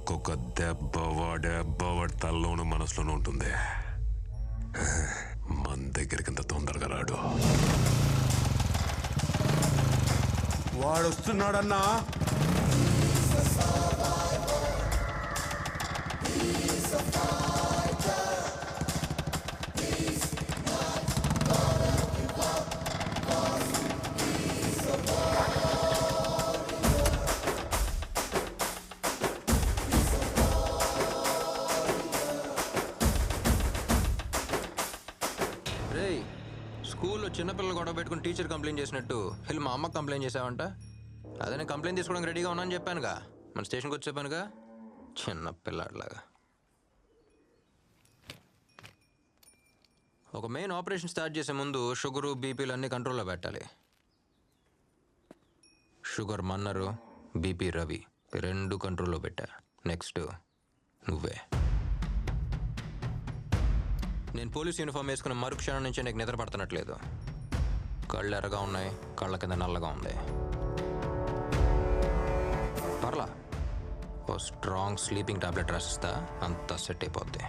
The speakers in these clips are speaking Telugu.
ఒక్కొక్క దెబ్బ వాడి తలలోనూ మనసులోనూ ఉంటుంది. మన దగ్గరికి ఇంత తొందరగా రాడు. వాడు వస్తున్నాడన్నా. స్కూల్లో చిన్నపిల్లలు గొడవ పెట్టుకుని టీచర్ కంప్లైంట్ చేసినట్టు వీళ్ళు మా అమ్మకి కంప్లైంట్ చేసావంట. అదే నేను కంప్లైంట్ తీసుకోవడానికి రెడీగా ఉన్నాను చెప్పానుగా, మన స్టేషన్కి వచ్చి చెప్పానుగా. చిన్నపిల్లాడిలాగా. ఒక మెయిన్ ఆపరేషన్ స్టార్ట్ చేసే ముందు షుగరు బీపీలు అన్నీ కంట్రోల్లో పెట్టాలి. షుగర్ మన్నరు, బీపీ రవి రెండు కంట్రోల్లో పెట్టా. నెక్స్ట్ నువ్వే. నేను పోలీస్ యూనిఫామ్ వేసుకున్న మరుక్షణం నుంచి నీకు నిద్ర పడుతున్నట్లేదు. కళ్ళు ఎర్రగా ఉన్నాయి, కళ్ళ కింద నల్లగా ఉంది. పర్లా, ఓ స్ట్రాంగ్ స్లీపింగ్ టాబ్లెట్ రాసిస్తా, అంతా సెట్ అయిపోద్ది.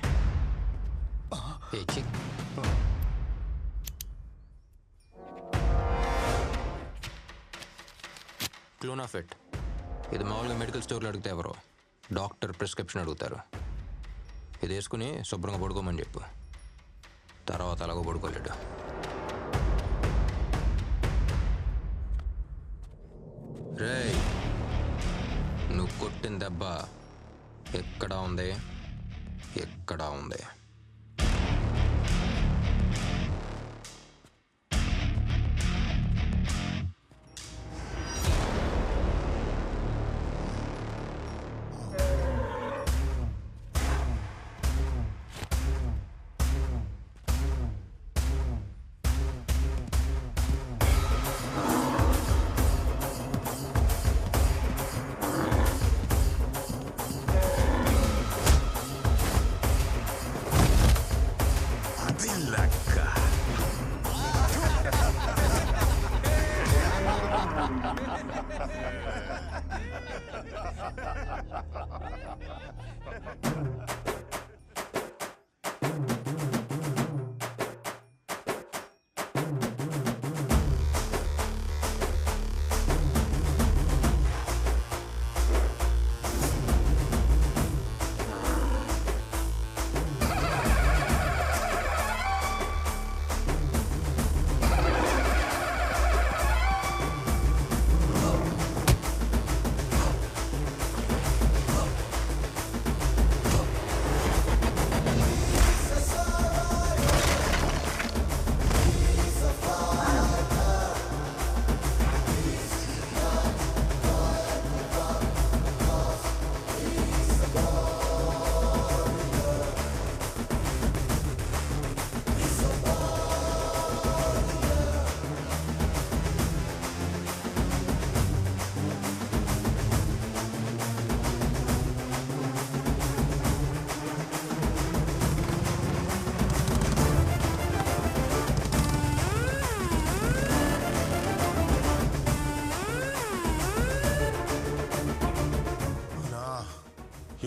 క్లోనాఫిట్. ఇది మామూలుగా మెడికల్ స్టోర్లో అడిగితే ఎవరో, డాక్టర్ ప్రిస్క్రిప్షన్ అడుగుతారు. ఇది వేసుకుని శుభ్రంగా పడుకోమని చెప్పు. తర్వాత అలాగో పడుకోలేడు. రేయ్, నువ్వు కొట్టిన దెబ్బ ఎక్కడా ఉంది, ఎక్కడా ఉంది.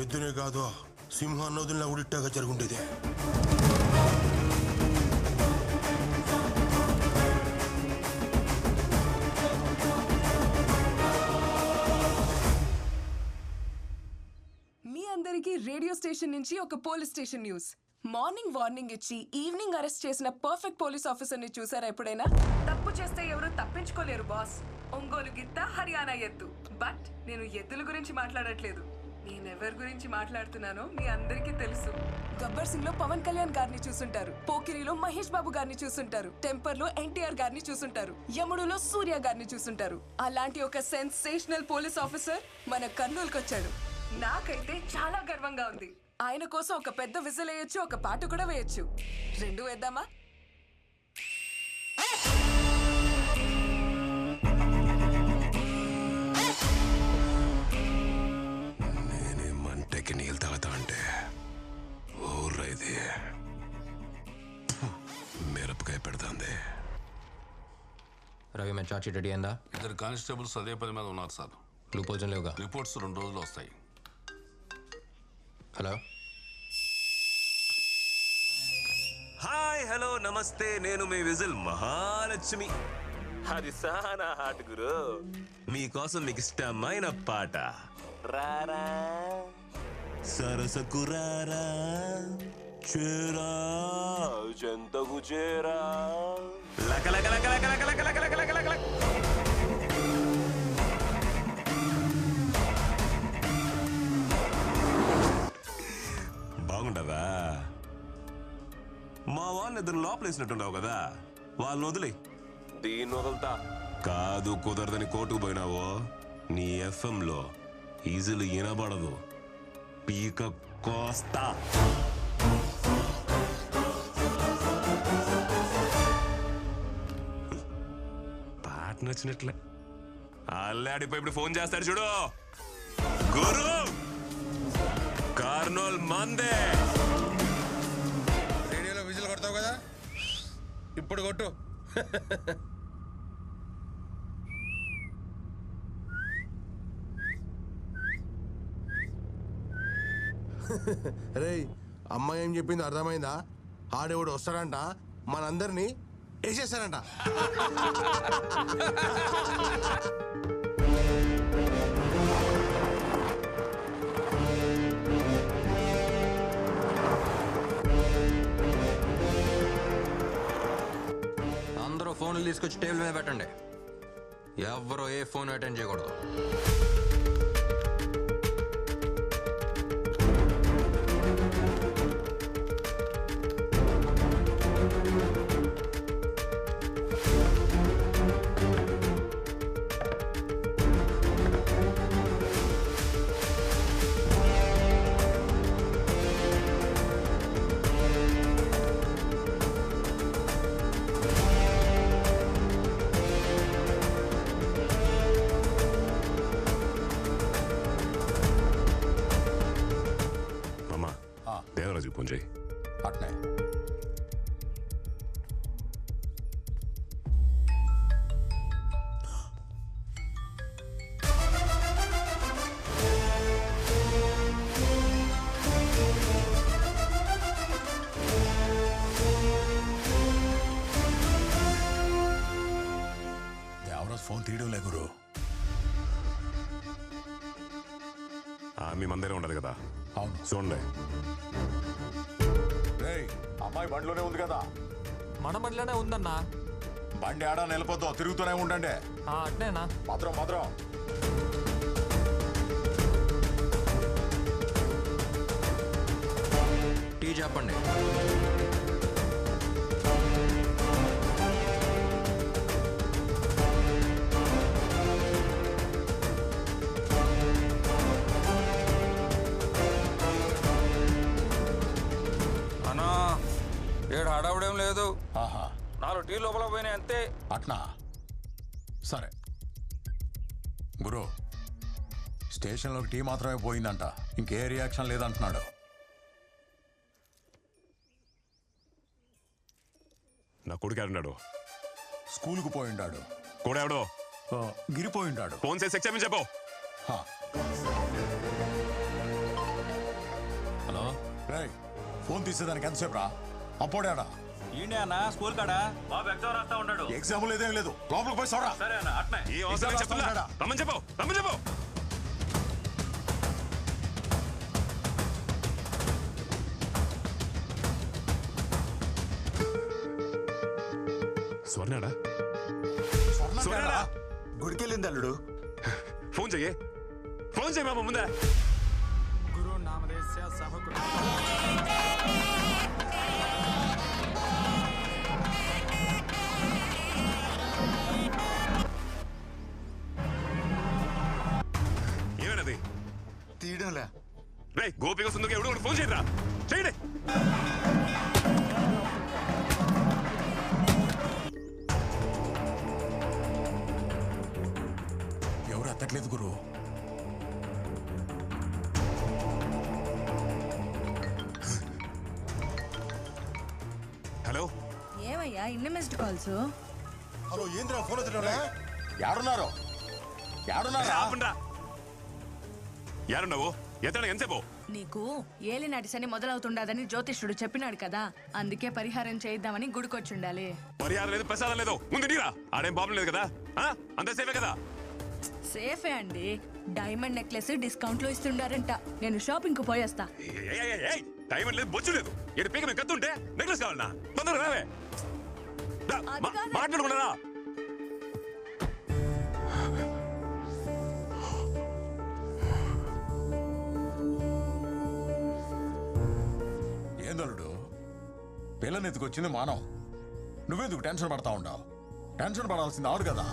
ఎద్దునే కాదు, సింహాన్ని వదిలిన ఉడిట్టాగా జరుగుండేది. మీ అందరికీ రేడియో స్టేషన్ నుంచి ఒక police station news. Morning warning ఇచ్చి ఈవినింగ్ అరెస్ట్ చేసిన పర్ఫెక్ట్ పోలీస్ ఆఫీసర్ ని చూసారా ఎప్పుడైనా? తప్పు చేస్తే ఎవరు తప్పించుకోలేరు బాస్. ఒంగోలు గిత్త, హర్యానా ఎద్దు. బట్ నేను ఎద్దుల గురించి మాట్లాడట్లేదు. నేనెవరి గురించి మాట్లాడుతున్నానో మీ అందరికీ తెలుసు. గబ్బర్ సింగ్ లో పవన్ కళ్యాణ్ గారిని చూసుంటారు, పోకిరిలో మహేష్ బాబు గారిని చూసుంటారు, టెంపర్ లో ఎన్టీఆర్ గారిని చూసుంటారు, యముడులో సూర్య గారిని చూసుంటారు. అలాంటి ఒక సెన్సేషనల్ పోలీస్ ఆఫీసర్ మన కర్నూలుకి వచ్చాడు. నాకైతే చాలా గర్వంగా ఉంది. ఆయన కోసం ఒక పెద్ద విజిల్ వేయొచ్చు, ఒక పాట కూడా వేయొచ్చు. రెండు వేద్దామా? నీళ్ళు తాగుతా అంటే ఊర్లో ఇది మిరపకాయ పెడుతుంది. రవి, మేము చార్జ్ షీట్ రెడీ అయిందా? ఇద్దరు కానిస్టేబుల్స్ అదే పని మీద ఉన్నారు సార్. లూపోజన్ లేవుగా? రిపోర్ట్స్ 2 రోజులు వస్తాయి. హలో. హాయ్ హలో నమస్తే, నేను మీ విజిల్ మహాలక్ష్మి. అది సానా హాట్ గురు. మీకోసం మీకు ఇష్టమైన పాట రారా సరసకు రారా చేరా జంతకు చేరా లక లక లక లక లక లక లక లక లక లక. బాగుండదా? మా వాళ్ళని ఇద్దరు లోపలేసినట్టున్నావు కదా, వాళ్ళని వదిలే. దీన్ని వదులుతా కాదు, కుదరదని కోర్టుకు పోయినావో నీ ఎఫ్ఎం లో ఈజీలు వినబడదు, పీక కోస్తా. పాట నచ్చినట్లే అల్లాడిపోయి ఇప్పుడు ఫోన్ చేస్తాడు చూడు. గురు కార్నోల్ మందే. రేడియోలో విజిల్ కొడతావు కదా, ఇప్పుడు కొట్టు. రేయ్, అమ్మాయి ఏం చెప్పింది అర్థమైందా? ఆడేవాడు వస్తాడంట, మనందరినీ వేసేస్తాడంట. అందరూ ఫోన్లు తీసుకొచ్చి టేబుల్ మీద పెట్టండి. ఎవరో ఏ ఫోన్ అటెండ్ చేయకూడదు. దేవరాజు ఫోన్ చేయి. అట్నే దేవరాజు ఫోన్ తీయడం లే గురు. మీ మందిరే ఉండదు కదా. అవును, చూడండి. అమ్మాయి బండిలోనే ఉంది కదా. మన బండిలోనే ఉందన్నా. బండి ఆడా నిలబోద్దు, తిరుగుతూనే ఉండండి. అట్నేనా? భద్రం భద్రం. టీ చెప్పండి. అన్నా ఏడు హడావుడేం లేదు. ఆహా, 4 టీ లోపల పోయినాయి అంతే. అట్నా? సరే గురు, స్టేషన్లోకి టీ మాత్రమే పోయిందంట, ఇంకే రియాక్షన్ లేదంటున్నాడు. నా కొడుకు ఎవడున్నాడు? స్కూల్కు పోయిండాడు. కూడా ఎవడో గిరిపోయిండాడు. ఫోన్ చేసి ఎక్స్ప్లెయిన్ చెప్పు. హలో, రేయ్, ఫోన్ తీసేదానికి ఎంతసేపు రా? అప్పుడేడా ఈయనే అన్న స్కూల్ కాడా బాబు ఎగ్జామ్ రాస్తా ఉన్నాడు. ఎగ్జామ్ లేదేం లేదు, లోపలికి పోయి చూడరా. సరే అన్న, అట్నే. ఈ అవసరం చెప్తున్నా. రమ్మని చెప్పు, రమ్మని చెప్పు. స్వర్ణాడా? స్వర్ణాడా? గుడికెళ్ళింది అల్లుడు. ఫోన్ చెయ్యి, ఫోన్ చెయ్యి మామ ముందే. గురు నామదేశ్య సహకుడు. ఏమేనది? తీయడంలే. రే గోపిక సుందరికి ఎవడు ఒకడు ఫోన్ చేయరా, చేయండి. ఎవరు ఎత్తట్లేదు గురు. హలో, ఏమయ్యా ఇన్ని మిస్డ్ కాల్స్? హలో, ఏంద్రా ఫోన్ ఎత్తడంలే? యాడున్నారు? యాడున్నారా? ఆపండ్రా. యారున్నావు? ఎత్తడం ఎంతసేపు? నీకు ఏలినాటి శని మొదలవుతుండదని జ్యోతిష్యుడు చెప్పినాడు కదా, అందుకే పరిహారం చేయిద్దామని గుడికొచ్చుండాలి. పరిహారం లేదు, ప్రసాదం లేదు, ముందు నీరా. ఆడేం ప్రాబ్లం లేదు కదా? అంత సేఫే కదా? సేఫే అండి. డైమండ్ నెక్లెస్ డిస్కౌంట్ లో ఇస్తుండారంట. నేను షాపింగ్ కు పోయేస్తా. టైం లేదు, బొచ్చు లేదు. ఇక్కడ పీక మేము కత్తుంటే నెక్లెస్ కావాలన్నా? తొందరగా రావే. మాట్లాడుకున్నారా? ఏందలుడు పిల్లని ఎత్తుకొచ్చింది మానవ్. నువ్వెందుకు టెన్షన్ పడతా ఉన్నావు? టెన్షన్ పడాల్సింది ఆడు కదా.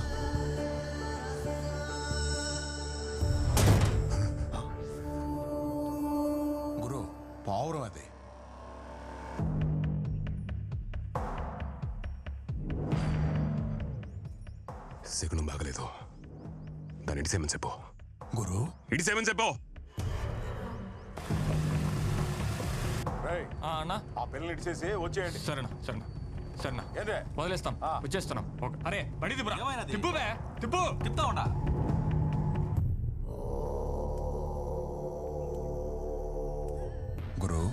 గురు పావురం అది. శకునం బాగలేదు. దాన్ని ఇడిసేమని చెప్పు. గురు ఇడిసేమని చెప్పు. అన్నా ఆ పిల్లని ఇచ్చేసి వచ్చేయండి. సరేనా సరేనా సరేనా ఏందే వదిలేస్తాం, వచ్చేస్తున్నాం. ఓకే. అరే బండి తిప్పురా. తిప్పు బే, తిప్పు. తిప్పుతా ఉండా. గురు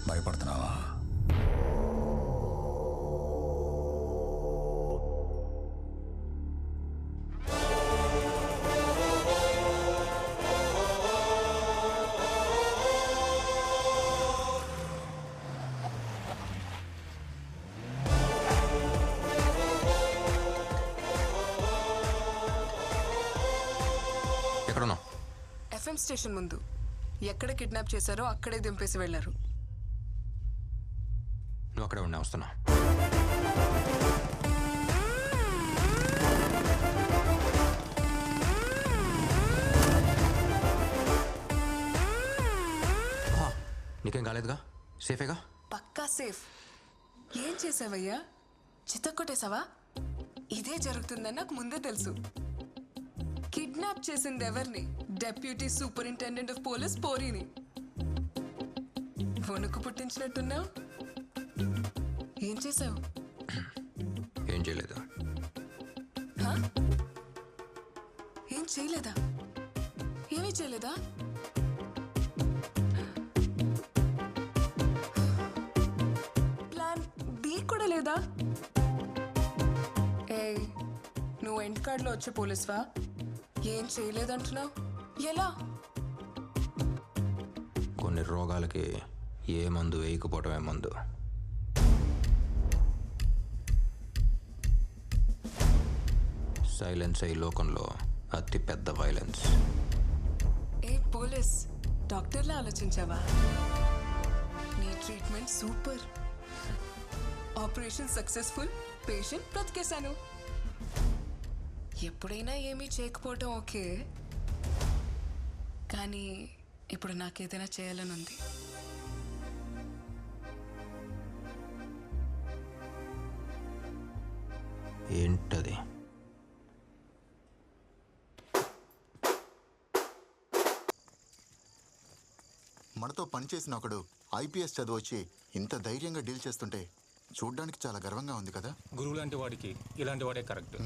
భయపడుతున్నావా? ఎక్కడున్నావు? ఎఫ్ఎం స్టేషన్ ముందు. ఎక్కడ కిడ్నాప్ చేశారో అక్కడే దింపేసి వెళ్లారు. నువ్వు అక్కడే ఉన్నా, వస్తున్నా. నీకేం కాలేదుగా? సేఫేగా? పక్కా సేఫ్. ఏం చేసావయ్యా? చిత్తకొట్టేశావా? ఇదే జరుగుతుందని నాకు ముందే తెలుసు. కిడ్నాప్ చేసింది ఎవరిని? డెప్యూటీ సూపరింటెండెంట్ ఆఫ్ పోలీస్ పోరీని. వణుకు పుట్టించినట్టున్నావు. ఏం చేసావు? ఏం చేయలేదు. హా? ఏం చేయలేదా? ఏమీ చేయలేదా? ప్లాన్ బి కూడా లేదా? ఏయ్, నువ్వు ఎండ్ కార్డ్లో వచ్చే పోలీస్వా? ఏం చేయలేదంటున్నావు? ఎలా? కొన్ని రోగాలకి ఏ మందు వేయకపోవటమే మందు. సైలెన్స్ ఈ లోకంలో అతి పెద్ద వైలెన్స్. ఏ పోలీస్, డాక్టర్లా ఆలోచించావా? నీ treatment super. Operation successful. Patient బ్రతికేశాను. ఎప్పుడైనా ఏమీ చేయకపోవటం ఓకే, కానీ ఇప్పుడు నాకేదైనా చేయాలని ఉంది. ఏంటది? మనతో పనిచేసిన ఒకడు ఐపీఎస్ చదివొచ్చి ఇంత ధైర్యంగా డీల్ చేస్తుంటే చూడ్డానికి చాలా గర్వంగా ఉంది కదా. గురువు లాంటి వాడికి ఇలాంటి వాడే కరెక్ట్.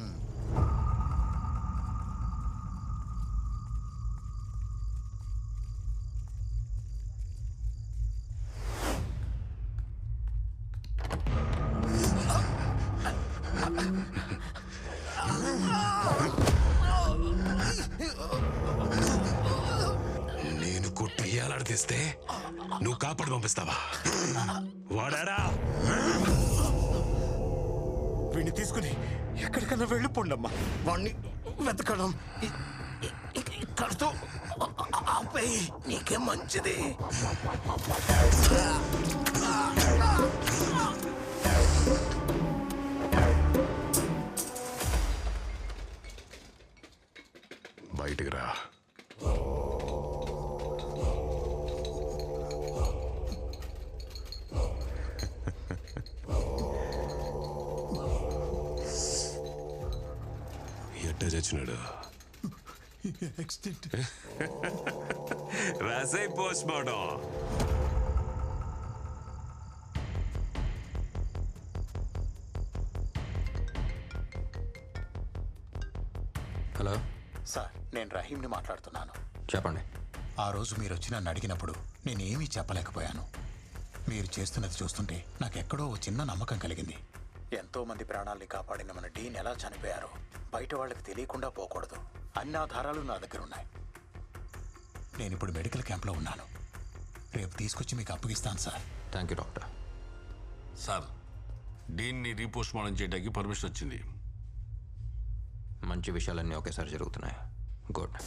నేను కొట్టి ఏలాడితే నువ్వు కాపాడు పంపిస్తావా? వాడాడా? వీడిని తీసుకుని ఎక్కడికన్నా వెళ్ళిపోండమ్మా. వాడిని వెతకడం ఇక్కడితో ఆపేయి, నీకే మంచిది. బయటికి రా. ఎట్ట చచ్చినాడు? రాసై పోస్ట్ మార్టం. హలో, సార్ నేను రహీంని మాట్లాడుతున్నాను. చెప్పండి. ఆ రోజు మీరు వచ్చి నన్ను అడిగినప్పుడు నేనేమీ చెప్పలేకపోయాను. మీరు చేస్తున్నది చూస్తుంటే నాకెక్కడో ఓ చిన్న నమ్మకం కలిగింది. ఎంతో మంది ప్రాణాల్ని కాపాడిన మన డీన్ ఎలా చనిపోయారో బయట వాళ్ళకి తెలియకుండా పోకూడదు. అన్ని ఆధారాలు నా దగ్గర ఉన్నాయి. నేను ఇప్పుడు మెడికల్ క్యాంప్లో ఉన్నాను. రేపు తీసుకొచ్చి మీకు అప్పగిస్తాను sir. Thank you doctor. Sir, డీన్ని రీపోస్ట్ మార్టం చేయడానికి పర్మిషన్ వచ్చింది. మంచి విషయాలన్నీ ఒకేసారి జరుగుతున్నాయి. గుడ్.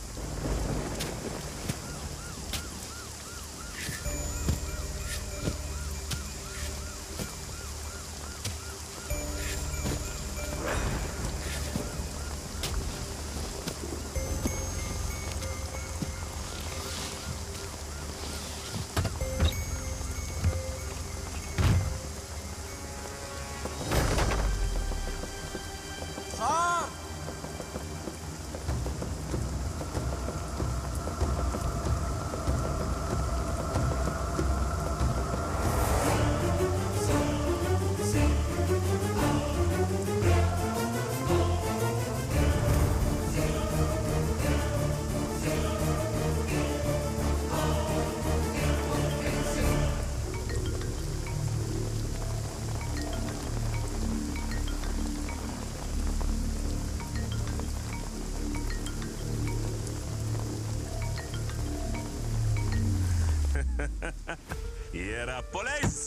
ఏరా పోలీస్,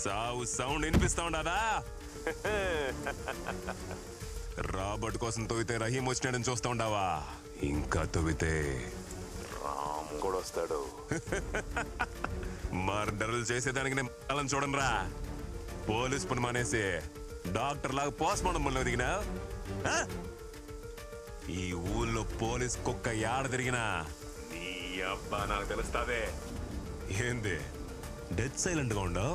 సావు సౌండ్ వినిపిస్తా ఉండదా? రాబర్ట్ కోసం తవ్వితే రహీం వచ్చినాడని చూస్తా ఉండవా? ఇంకా తవ్వితే రామ్ కూడా వస్తాడు. మర్డర్లు చేసేదానికి నేను వాళ్ళని చూడనురా. పోలీస్ పని మానేసి డాక్టర్ లాగా పోస్ట్ మార్టం పనిలో దిగినా ఈ ఊళ్ళో పోలీస్ కుక్క ఏడ తిరిగినా నీ అబ్బా నాకు తెలుస్తాదే. ఏంది డెడ్ సైలెంట్ గా ఉండవు?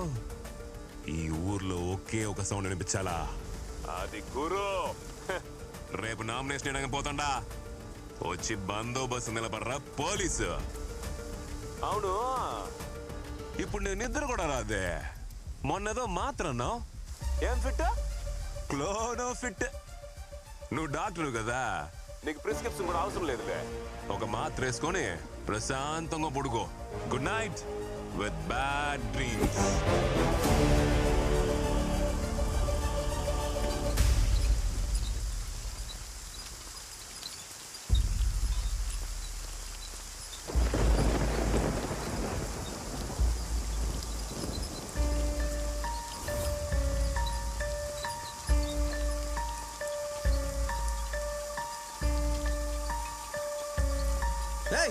ఈ ఊర్లో ఒకే ఒక సౌండ్ వినిపించాలా, అది గురు. రేపు నామినేషన్ వేయడానికి పోతాండా, వచ్చి బందోబస్తు నిలబడరా పోలీసు. అవును, ఇప్పుడు నేను నిద్ర కూడా రాదే. మొన్నదో మాత్రం ఏం ఫిట్, క్లోనో ఫిట్. నువ్వు డాక్టర్ కదా, నీకు ప్రిస్క్రిప్షన్ కూడా అవసరం లేదులే. ఒక మాత్ర వేసుకొని ప్రశాంతంగా పడుకో. Good night with bad dreams. Hey!